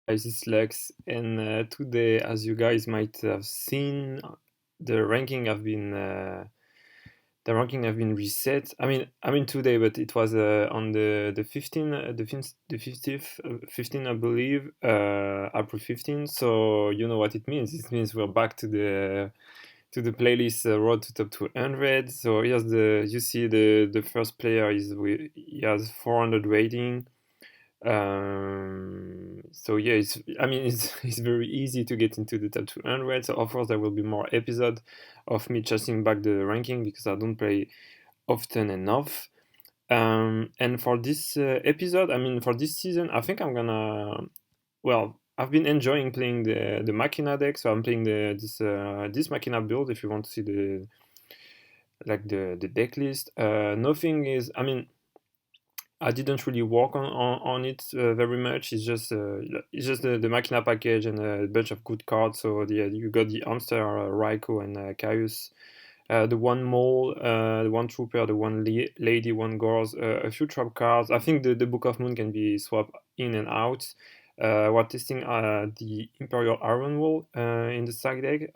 This is Lex, and today, as you guys might have seen, the ranking have been the ranking have been reset. I mean today, but it was on the 15, the 50th, 15, I believe, April 15. So you know what it means. It means we're back to the playlist Road to Top 200. So here's you see the first player he has 400 rating. So yeah, it's very easy to get into the top 200. So of course there will be more episodes of me chasing back the ranking because I don't play often enough. And for this episode, for this season, I think I'm gonna. Well, I've been enjoying playing the Machina deck, so I'm playing this Machina build. If you want to see the deck list, nothing is. I didn't really work on it very much. It's just the Machina package and a bunch of good cards. So you got the Hamster, Raiko, and Caius. The one mole, the one trooper, the one lady, one girls, a few trap cards. I think the Book of Moon can be swapped in and out. We're testing the Imperial Iron Wall in the sack deck.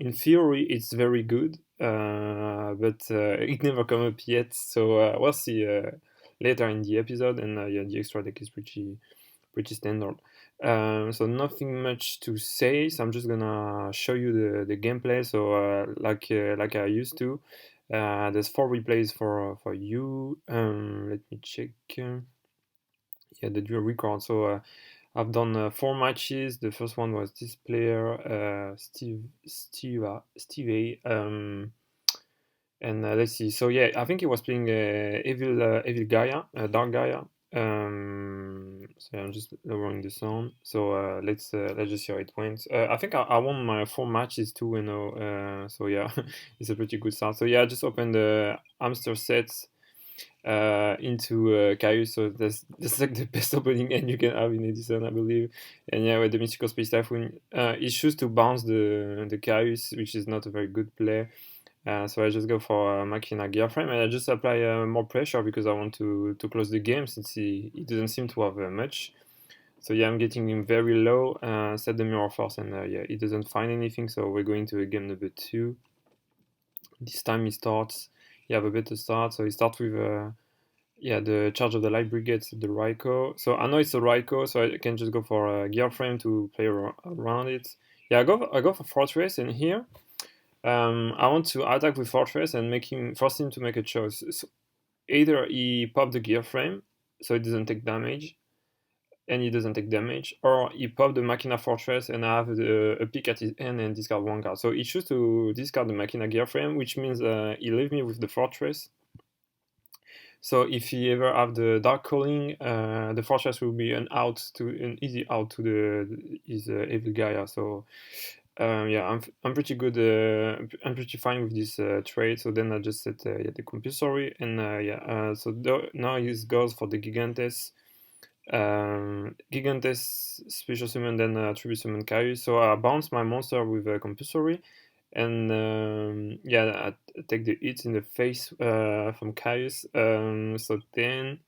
In theory, it's very good, but it never come up yet. So we'll see later in the episode. And yeah, the extra deck is pretty standard. So nothing much to say. So I'm just gonna show you the gameplay. So like I used to. There's 4 replays for you. Let me check. Yeah, the dual record. So I've done 4 matches. The first one was this player, Steve A. And let's see. So yeah, I think he was playing Evil Gaia, Dark Gaia. So I'm just lowering the sound. So let's just see how it went. I think I won my 4 matches 2-0. So yeah, it's a pretty good start. So yeah, I just opened the hamster sets into Caius. So that's like the best opening end you can have in Edison, I believe. And yeah, with the Mystical Space Typhoon, he chooses to bounce the Caius, which is not a very good play. So I just go for Machina gear frame, and I just apply more pressure because I want to close the game since he doesn't seem to have much. So yeah, I'm getting him very low, set the mirror force, and yeah, he doesn't find anything. So we're going to game number 2. This time he starts. He have a better start. So he starts with yeah, the Charge of the Light Brigade, the Raiko. So I know it's a Raiko, so I can just go for a gear frame to play around it. Yeah, I go for Fortress, and here I want to attack with Fortress and force him to make a choice. So either he pop the gear frame, so it doesn't take damage, and he doesn't take damage, or he pop the Machina Fortress and I have a pick at his end and discard 1 card. So he chooses to discard the Machina gear frame, which means he leave me with the Fortress. So if he ever have the Dark Calling, the Fortress will be an easy out to his Evil Gaia. So yeah, I'm pretty good. I'm pretty fine with this trade. So then I just set yeah, the compulsory, and yeah. So now he goes for the Gigantes. Gigantes special summon, then tribute summon Caius. So I bounce my monster with a compulsory, and yeah, I take the hits in the face from Caius. So then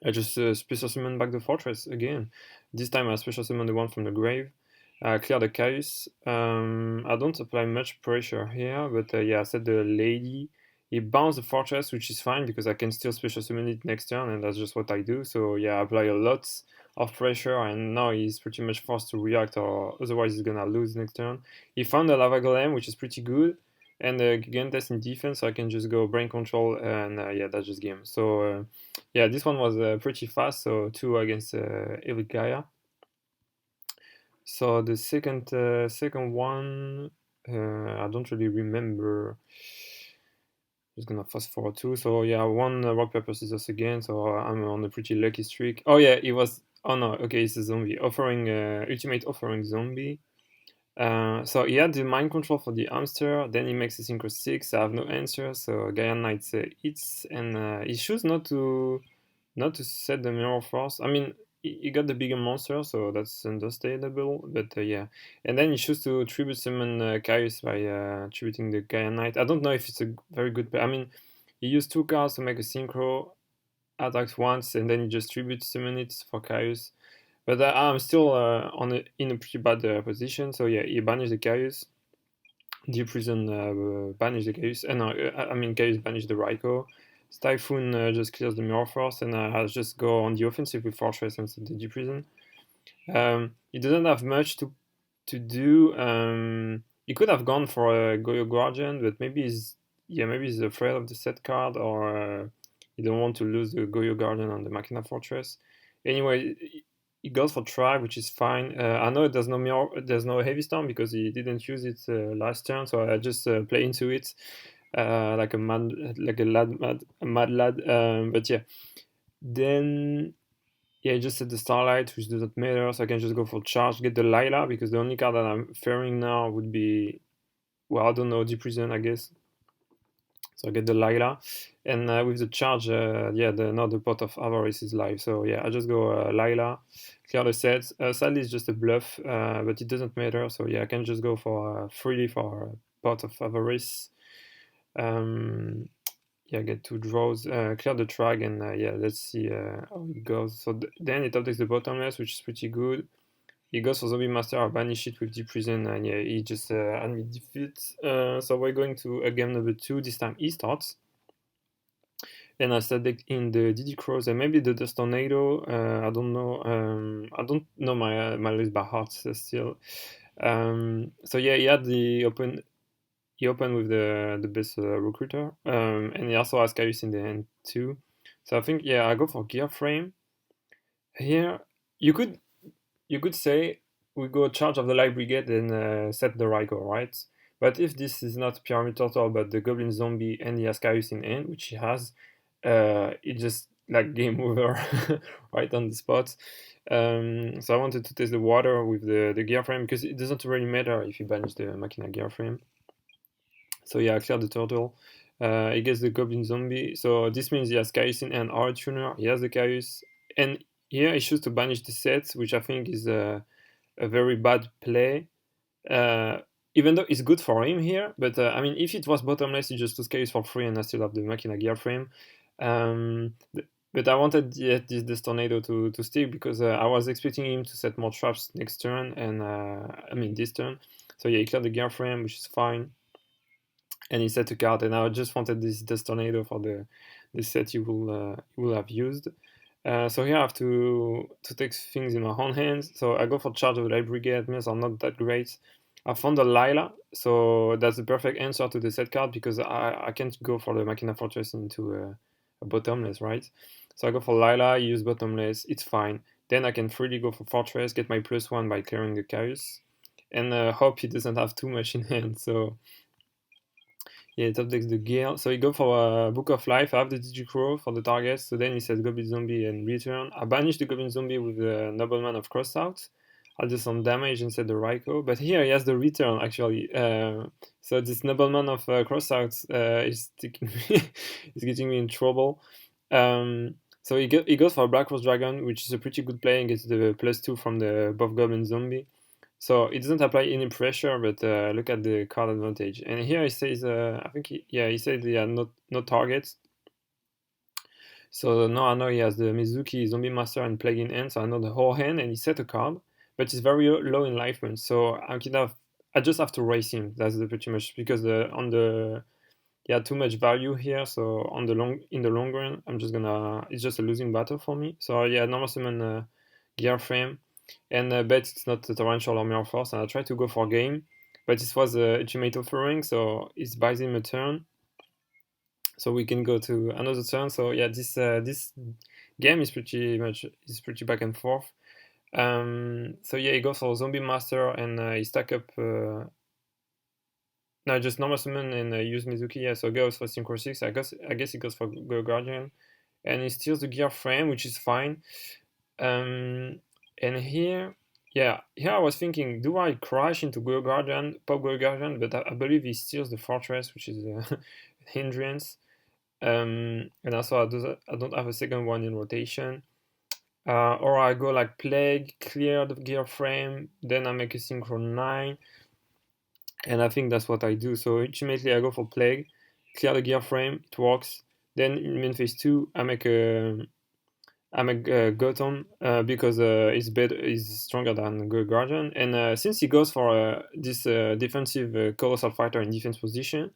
I just special summon back the fortress again. This time I special summon the one from the grave. Clear the Caius. I don't apply much pressure here, but yeah, I set the lady. He bounce the fortress, which is fine because I can still special summon it next turn, and that's just what I do. So yeah, I apply a lot of pressure, and now he's pretty much forced to react, or otherwise he's gonna lose next turn. He found the lava golem, which is pretty good, and the Gigantes in defense, so I can just go brain control, and yeah, that's just game. So yeah, this one was pretty fast. So 2 against Evil Gaia. So the second one, I don't really remember. Just gonna fast forward too. So yeah, 1 rock paper scissors again. So I'm on a pretty lucky streak. Oh yeah, it was. Oh no, okay, it's a zombie offering. Ultimate offering zombie. So he had the mind control for the hamster. Then he makes a synchro 6. I have no answer. So Gaia Knight hits, and he chooses not to set the mirror force. I mean, he got the bigger monster, so that's understandable. But yeah, and then he chooses to tribute summon Caius by tributing the Gaia Knight. I don't know if it's a very good play. I mean, he used 2 cards to make a synchro, attacks once, and then he just tribute summon it for Caius. But I'm still in a pretty bad position. So yeah, he banished the Caius. Deep Prison banished the Caius. And I mean, Caius banished the Raikou. Typhoon just clears the Mirror Force, and I just go on the offensive with Fortress instead of the Deep Prison. He doesn't have much to do. He could have gone for a Goyo Guardian, but maybe he's afraid of the set card, or he don't want to lose the Goyo Guardian on the Machina Fortress. Anyway, he goes for Tribe, which is fine. I know there's no Heavy Storm because he didn't use it last turn, so I just play into it like a mad lad. But yeah, then yeah, just set the Starlight, which doesn't matter, so I can just go for charge, get the Lila, because the only card that I'm fearing now would be, well, I don't know, Deep Prison, I guess. So I get the Lila, and with the charge, yeah, now the Pot of Avarice is live, so yeah, I just go Lila, clear the sets. Sadly, it's just a bluff, but it doesn't matter, so yeah, I can just go for freely for Pot of Avarice. Yeah, get 2 draws, clear the Trag, and yeah, let's see how it goes. So then it uptakes the Bottomless, which is pretty good. He goes for Zombie Master, I banish it with Deep Prison, and yeah, he just had me defeat. So we're going to game number 2. This time he starts. And I start in the DD Crows and maybe the Dust Tornado. I don't know. I don't know my list by heart still. So yeah, he opened with the best recruiter, and he also has Caius in the hand too. So I think, yeah, I go for Gear Frame. Here you could say we go charge of the Light Brigade and set the Raikou, right? But if this is not Pyramid Turtle but the Goblin Zombie and he has Caius in hand, which he has, it just like game over right on the spot. So I wanted to test the water with the Gear Frame because it doesn't really matter if you banish the Machina Gear Frame. So yeah, I cleared the turtle. He gets the Goblin Zombie. So this means he has Caius in and Aura Tuner. He has the Caius. And here he chooses to banish the sets, which I think is a very bad play. Even though it's good for him here, but I mean, if it was bottomless, he just lose Caius for free and I still have the Machina Gear Frame. But I wanted this Tornado to stick because I was expecting him to set more traps next turn, and I mean this turn. So yeah, he cleared the Gear Frame, which is fine. And he set a card, and I just wanted this Tornado for the set you will have used. So here I have to take things in my own hands. So I go for Charge of the Light Brigade. Means are not that great. I found the Lila, so that's the perfect answer to the set card because I can't go for the Machina Fortress into a bottomless, right? So I go for Lila, use bottomless, it's fine. Then I can freely go for Fortress, get my +1 by clearing the Caius, and hope he doesn't have too much in hand. So yeah, it updates the gear. So he go for Book of Life. I have the Digicrow for the target. So then he says Goblin Zombie and return. I banish the Goblin Zombie with the Nobleman of Crossout. I'll do some damage and set the Raikou. But here he has the return actually. So this Nobleman of Crossout is is getting me in trouble. So he goes for Black Rose Dragon, which is a pretty good play and gets the +2 from the buff Goblin Zombie. So it doesn't apply any pressure, but look at the card advantage. And here he says, I think, he said he had no targets. So now I know he has the Mizuki, Zombie Master, and Plague in hand, so I know the whole hand, and he set a card, but it's very low in life points, so I just have to race him. That's pretty much because he had too much value here. So in the long run, it's just a losing battle for me. So yeah, normal summon Gear Frame. And bet it's not a torrential or mirror force, and I tried to go for game, but this was a ultimate offering, so it buys him a turn, so we can go to another turn. So yeah, this game is pretty back and forth. So yeah, he goes for Zombie Master and he stack up. No, just normal summon and use Mizuki. Yeah, so goes for Synchro 6. I guess he goes for Go Guardian, and he steals the Gear Frame, which is fine. And here I was thinking, do I crash into Go Guardian, pop Go Guardian? But I believe he steals the Fortress, which is a hindrance. And also I don't have a second one in rotation. Or I go like Plague, clear the Gear Frame, then I make a Synchro 9. And I think that's what I do. So ultimately I go for Plague, clear the Gear Frame, it works. Then in main phase 2, I make a I'm a Gotham because he's stronger than Guardian, and since he goes for this defensive colossal fighter in defense position,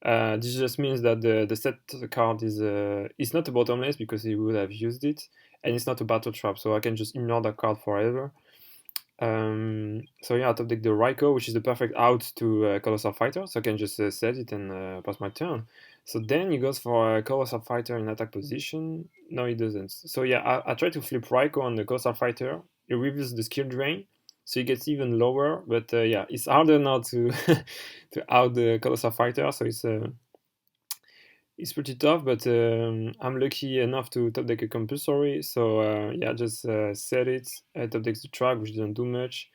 this just means that the set card is not a bottomless because he would have used it, and it's not a battle trap, so I can just ignore that card forever. So yeah, I top deck the Raikou, which is the perfect out to Colossal Fighter, so I can just set it and pass my turn. So then he goes for a Colossal Fighter in attack position. No, he doesn't. So yeah, I try to flip Raikou on the Colossal Fighter. He reveals the skill drain, so he gets even lower. But yeah, it's harder now to to out the Colossal Fighter, so it's pretty tough. But I'm lucky enough to top deck a compulsory. So yeah, just set it. I top deck the track, which doesn't do much.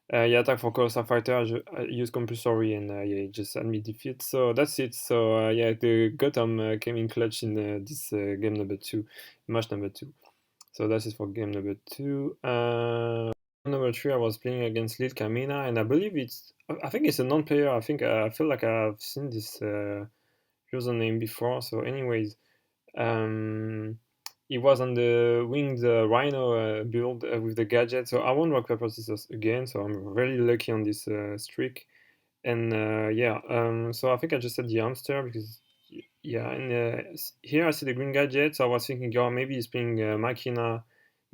Yeah, attack for Colossal Fighter, I use compulsory and yeah, it just had me defeat. So that's it. So yeah, the Gotham came in clutch in this game number 2, match number 2. So that's it for game number 2. Game number 3, I was playing against Lil Kamina, and I believe I think it's a non-player. I think I feel like I've seen this username before. So anyways, um, he was on the winged rhino build with the gadget, so I won rock paper scissors again. So I'm really lucky on this streak. And yeah, so I think I just said the hamster because yeah, and here I see the green gadget. So I was thinking, oh, maybe he's playing Machina,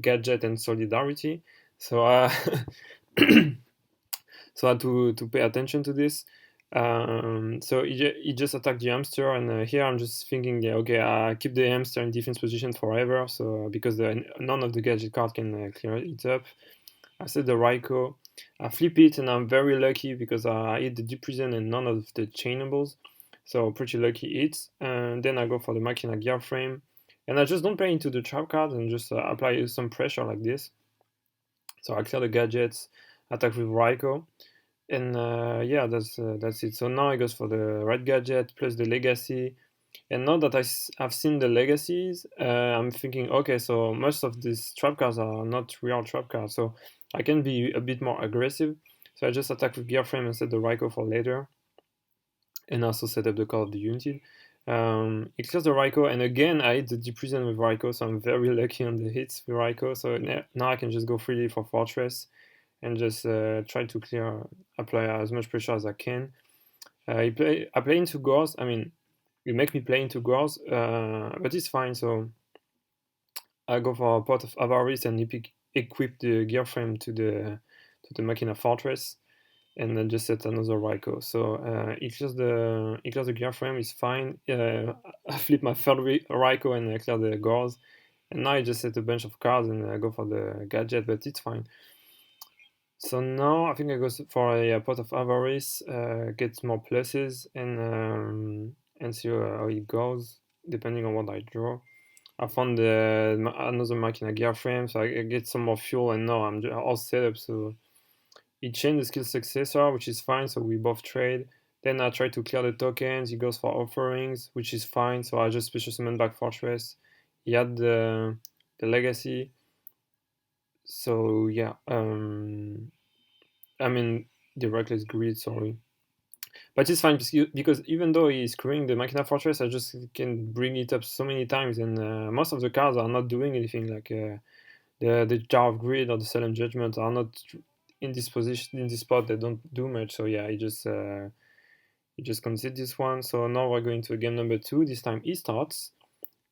gadget, and solidarity. So so I had to pay attention to this. So he just attacked the hamster, and here I'm just thinking, yeah, okay, I keep the hamster in defense position forever, so because none of the gadget card can clear it up. I set the Raikou, I flip it, and I'm very lucky because I hit the deep prison and none of the chainables, so pretty lucky hits. And then I go for the Machina gear frame, and I just don't play into the trap card and just apply some pressure like this. So I clear the gadgets, attack with Raikou. And yeah, that's it. So now it goes for the red gadget plus the legacy. And now that have seen the legacies, I'm thinking, okay, so most of these trap cards are not real trap cards, so I can be a bit more aggressive. So I just attack with gear frame and set the Raikou for later, and also set up the Call of the Unity. It clears the Raikou, and again I hit the Deep Prison with Raikou, so I'm very lucky on the hits with Raikou. So now I can just go freely for Fortress and just try to apply as much pressure as I can. I play into Gores. I mean, you make me play into Gores, but it's fine. So I go for a Pot of Avarice and equip the gear frame to the Machina Fortress, and then just set another Raikou. So it clears the gear frame. It's fine. I flip my third Raikou and I clear the Gores, and now I just set a bunch of cards and I go for the gadget, but it's fine. So now I think I go for a Pot of Avarice, get more pluses, and see how it goes, depending on what I draw. I found another Machina gear frame, so I get some more fuel, and now I'm all set up. So he changed the skill successor, which is fine, so we both trade. Then I try to clear the tokens, he goes for offerings, which is fine, so I just special summon back Fortress. He had the legacy. So yeah, I mean, the Reckless Greed, sorry. But it's fine because even though he's screwing the Machina Fortress, I just can bring it up so many times, and most of the cards are not doing anything. Like the Jar of Greed or the Solemn Judgment are not in this position, in this spot. They don't do much. So yeah, he just conceded this one. So now we're going to game number 2. This time he starts.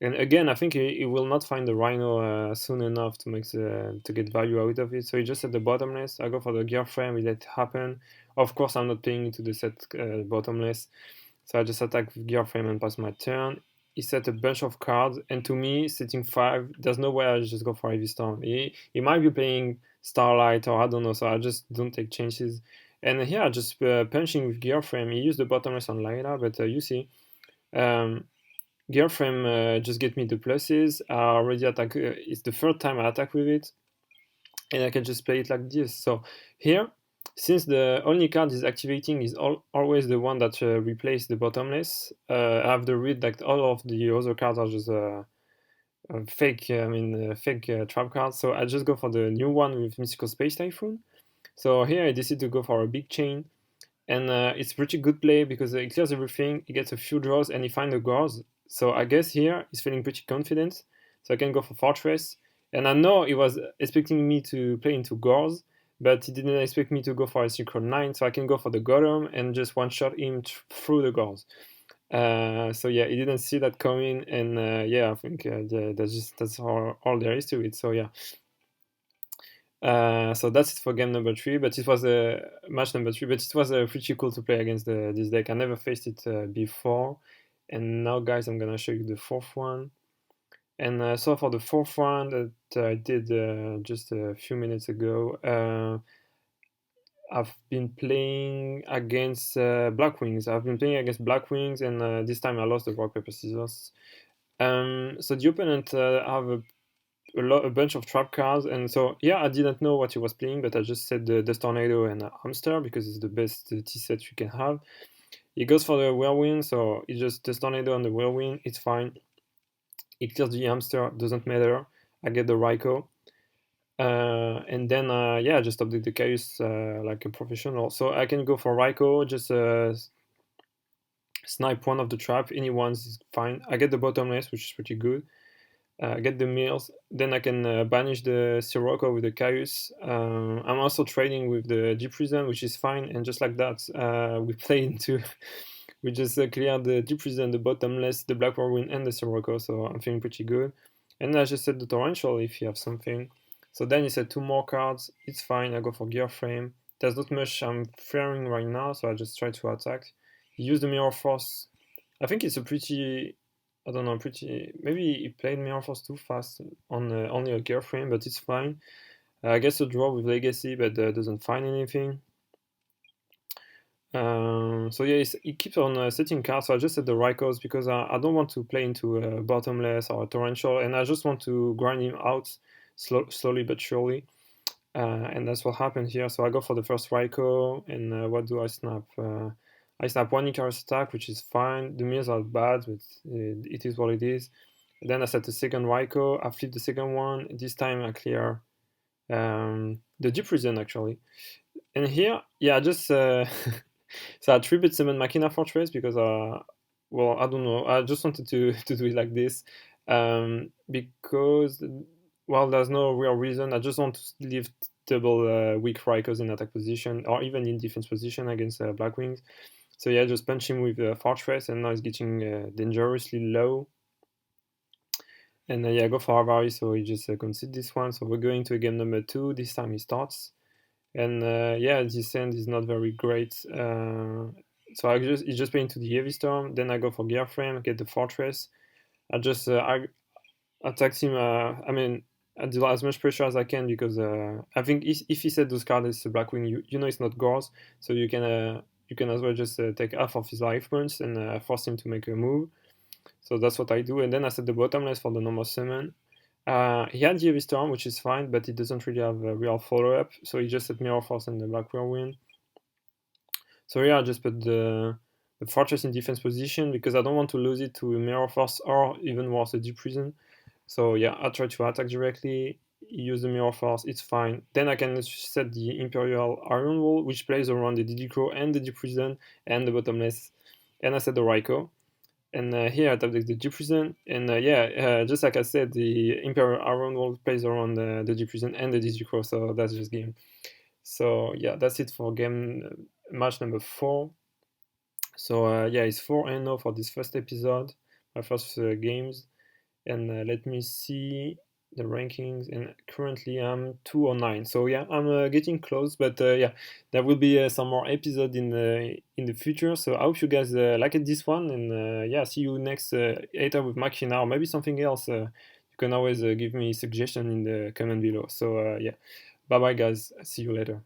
And again, I think he will not find the Rhino soon enough to get value out of it. So he just at the bottomless. I go for the gear frame, we let it happen. Of course, I'm not playing into the set bottomless. So I just attack with gear frame and pass my turn. He set a bunch of cards, and to me, setting 5, there's no way I just go for Heavy Storm. He might be playing Starlight or I don't know, so I just don't take chances. And here, I just punching with gear frame. He used the bottomless on Layla, but you see. Gear frame just get me the pluses. I already attack. It's the third time I attack with it, and I can just play it like this. So here, since the only card is activating is always the one that replaces the bottomless, I have the read that all of the other cards are just fake. Fake trap cards. So I just go for the new one with Mystical Space Typhoon. So here I decide to go for a big chain. And it's pretty good play because it clears everything, he gets a few draws, and he finds the Gores. So I guess here he's feeling pretty confident. So I can go for Fortress. And I know he was expecting me to play into Gors, but he didn't expect me to go for a Synchro 9, so I can go for the Golem and just one-shot him through the Gors. So yeah, he didn't see that coming, and yeah, I think yeah, that's all there is to it. So yeah, so that's it for game number 3. But it was a match number 3. But it was pretty cool to play against this deck. I never faced it before, and now guys, I'm gonna show you the fourth one. And so for the fourth one that I did just a few minutes ago, I've been playing against Blackwings. I've been playing against Blackwings, and this time I lost the rock paper scissors. So the opponent have a bunch of trap cards, and so yeah, I didn't know what he was playing, but I just said the Tornado and Hamster because it's the best T set you can have. He goes for the Whirlwind, so it's just the Tornado and the Whirlwind. It's fine. It kills the Hamster, doesn't matter. I get the Raikou. And then yeah, I just update the Caius like a professional. So I can go for Raikou, just snipe one of the trap. Any ones is fine. I get the bottomless, which is pretty good. Get the meals. Then I can banish the Sirocco with the Caius. I'm also trading with the Deep Prison, which is fine. And just like that, we play into. We just clear the Deep Prison, the bottomless, the Black Whirlwind, and the Sirocco. So I'm feeling pretty good. And I just set the Torrential if you have something. So then he said 2 more cards. It's fine. I go for Gear Frame. There's not much I'm fearing right now, so I just try to attack. He used the Mirror Force. I think it's a pretty, I don't know, pretty. Maybe he played Mirror Force too fast on only a Gear Frame, but it's fine. I guess a draw with Legacy, but doesn't find anything. So yeah, he keeps on setting cards. So I just set the Raikous because I don't want to play into a bottomless or a torrential, and I just want to grind him out slowly but surely. And that's what happened here. So I go for the first Raikou, and what do I snap? I snap 1 Icarus attack, which is fine. The mirrors are bad, but it is what it is. And then I set the second Raikou. I flip the second one. This time I clear the Deep Prison actually. And here, yeah, I just so I 3-bit summon Machina Fortress because well, I don't know, I just wanted to to do it like this because well, there's no real reason. I just want to leave double weak Raikous in attack position or even in defense position against Blackwings. So yeah, just punch him with Fortress, and now he's getting dangerously low. And yeah, I go for Avari, so he just concede this one. So we're going to game number 2. This time he starts. And yeah, this end is not very great. So he's just playing to the Heavy Storm. Then I go for Gear Frame, get the Fortress. I just I attacked him. I mean, I do as much pressure as I can because I think if he said those cards is a Blackwing, you know it's not Gors, so you can as well just take half of his life points and force him to make a move. So that's what I do, and then I set the bottomless for the normal summon. He had the Heavy Storm, which is fine, but he doesn't really have a real follow-up, so he just set Mirror Force and the Black Whirlwind. So yeah, I just put the Fortress in defense position because I don't want to lose it to Mirror Force or even worse, a Deep Prison. So yeah, I try to attack directly, use the Mirror Force, it's fine. Then I can set the Imperial Iron Wall, which plays around the DD Crow and the Deep Prison and the bottomless. And I set the Raikou. And here I tap the Deep Prison, and yeah, just like I said, the Imperial Iron Wall plays around the Deep Prison and the DG Crow, so that's just game. So yeah, that's it for game match number 4. So yeah, it's 4-0 for this first episode, my first games, and let me see the rankings, and currently I'm 209. So yeah, I'm getting close, but yeah, there will be some more episode in the future. So I hope you guys liked this one, and yeah, see you next either with Machina or maybe something else. You can always give me suggestion in the comment below. So yeah, bye bye guys, see you later.